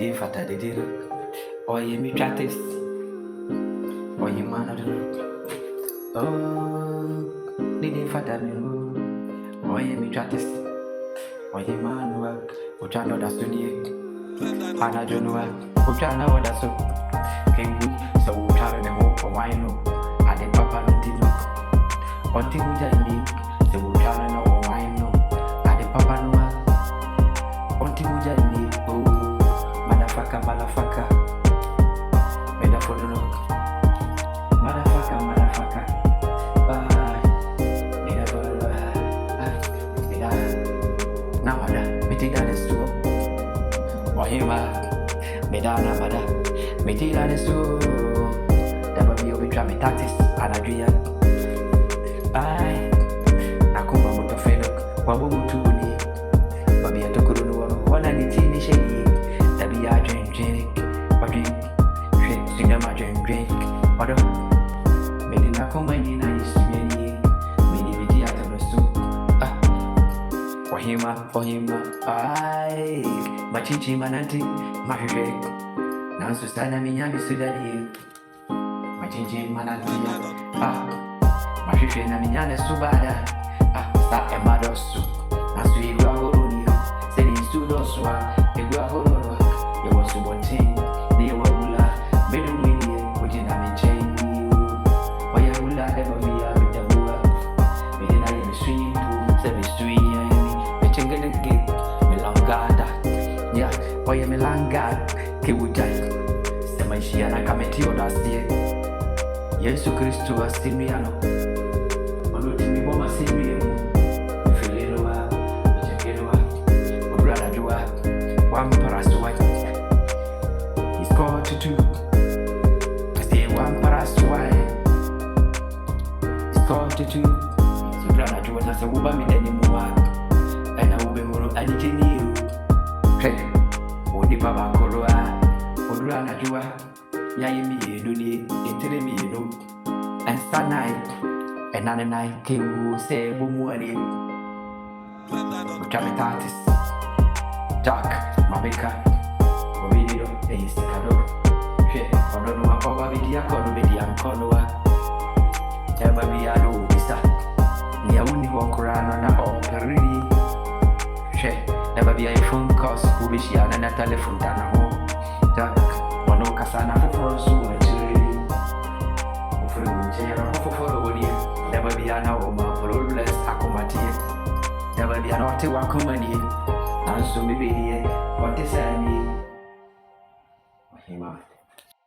didn't fata the deal. Or you me chatis. Or you man of the oh, didn't fata me. Or you me chatis. Or you man work. Which I know that's to you. And I don't know which I know that's so. Can we so we'll try to hope for wine. I did papa and dino. One thing we just need. So we'll try to know wine. I did papa no. One thing we just need. Oh, motherfucker. Made up for the look. Motherfucker. Bye. Made up for the look. Made up. Now, mother, we take that as to. Wahima, Medana, mother, Medina is so. Never be over trying tactics, and Adria. Bye. Nakuma Mutafeno, Wabu Tuni, Baby Atokuru, one and the tea shady. That be a drink, or drink, cinema drink, or Medina Comandina is many, many at the soup. Wahima, bye. Machichi mananti, mahive. Nansu sana minyami sudani. Machichi mananti, mahive na minyane subada. Sa emadosu. Nansu igwa horoni. Sedi sudoswa, igwa horoni. Yewa subonti, yewa ula. Bedu wini, kujina micheni. Waya ula, eba miya, bidabua. Medina yemi swing pool, sebi swing yemi. Mechengene gate, melangada. Yeah, oye melanga kiwujai sema ishia na kametio dasie Yesu Kristo asimiano Maloti miboma simiemu Mfilelwa, mchekelwa Udula jua Wamparaswa He's called to do I say Wamparaswa He's called to do Udula jua nasa uba mideni muwa Ena ube muru anikeniru Odi baba koroa, odura najua, yaimi eduni, eteremi edo, and sanai, and nanai came say bumuani. Utamitatis, Jack, Mabeka, Ovidio, a sticado, she, Odonua, Obavidia, Conovidia, Conoa, Ebabiado, Vista, Niauni Wakurana, or Perini, she. Never be a phone cost, who be she and a telephone than a home. Jack, Mono Casana for us, who went to read. Never be an hour for all less accomati. Never be an auto accomani. And so maybe here, what is any?